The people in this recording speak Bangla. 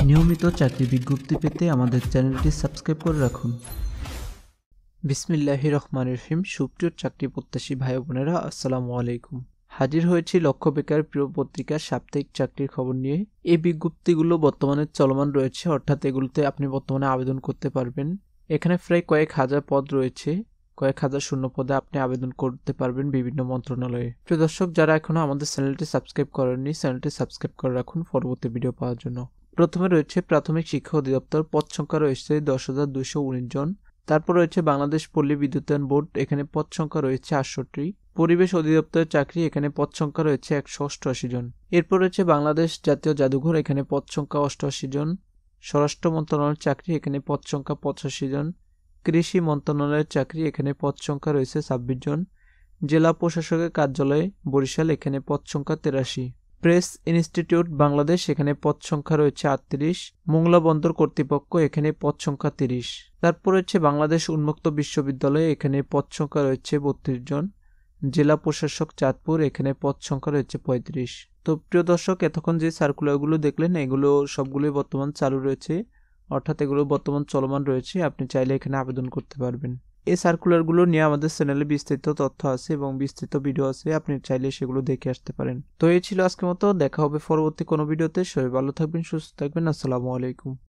নিয়মিত চাকরি বিজ্ঞপ্তি পেতে আমাদের চ্যানেলটি সাবস্ক্রাইব করে রাখুন। বিসমিল্লাহির রহমানির রহিম। সুপ্রিয় চাকরি প্রত্যাশী ভাই বোনেরা, আসসালামু আলাইকুম। হাজির হয়েছি লক্ষ্য বেকার প্রিয় পত্রিকার সাপ্তাহিক চাকরির খবর নিয়ে। এই বিজ্ঞপ্তিগুলো বর্তমানে চলমান রয়েছে, অর্থাৎ এগুলোতে আপনি বর্তমানে আবেদন করতে পারবেন। এখানে প্রায় কয়েক হাজার পদ রয়েছে, কয়েক হাজার শূন্য পদে আপনি আবেদন করতে পারবেন বিভিন্ন মন্ত্রণালয়ে। প্রিয় দর্শক, যারা এখনো আমাদের চ্যানেলটি সাবস্ক্রাইব করেননি, চ্যানেলটি সাবস্ক্রাইব করে রাখুন পরবর্তী ভিডিও পাওয়ার জন্য। প্রথমে রয়েছে প্রাথমিক শিক্ষা অধিদপ্তর, পদ সংখ্যা রয়েছে 10,219 জন। তারপর রয়েছে বাংলাদেশ পল্লী বিদ্যুতায়ন বোর্ড, এখানে পদ সংখ্যা রয়েছে 68। পরিবেশ অধিদপ্তরের চাকরি, এখানে পদ সংখ্যা রয়েছে 188 জন। এরপর রয়েছে বাংলাদেশ জাতীয় জাদুঘর, এখানে পদ সংখ্যা 88 জন। স্বরাষ্ট্র মন্ত্রণালয়ের চাকরি, এখানে পদ সংখ্যা 85 জন। কৃষি মন্ত্রণালয়ের চাকরি, এখানে পদ সংখ্যা রয়েছে 26 জন। জেলা প্রশাসকের কার্যালয় বরিশাল, এখানে পদ সংখ্যা 83। প্রেস ইনস্টিটিউট বাংলাদেশ, এখানে পদ সংখ্যা রয়েছে 38। মোংলা বন্দর কর্তৃপক্ষ, এখানে পদ সংখ্যা 30। তারপর রয়েছে বাংলাদেশ উন্মুক্ত বিশ্ববিদ্যালয়, এখানে পদ সংখ্যা রয়েছে 32 জন। জেলা প্রশাসক চাঁদপুর, এখানে পদ সংখ্যা রয়েছে 35। তো প্রিয় দর্শক, এতক্ষণ যে সার্কুলারগুলো দেখলেন এগুলো সবগুলোই বর্তমান চালু রয়েছে, অর্থাৎ এগুলো বর্তমান চলমান রয়েছে। আপনি চাইলে এখানে আবেদন করতে পারবেন। এই সার্কুলারগুলো নিয়ে আমাদের চ্যানেলে বিস্তারিত তথ্য আছে এবং বিস্তৃত ভিডিও আছে, আপনি চাইলে সেগুলো দেখে আসতে পারেন। তো এই ছিল আজকের মতো, দেখা হবে পরবর্তী কোনো ভিডিওতে। সবাই ভালো থাকবেন, সুস্থ থাকবেন। আসসালামু আলাইকুম।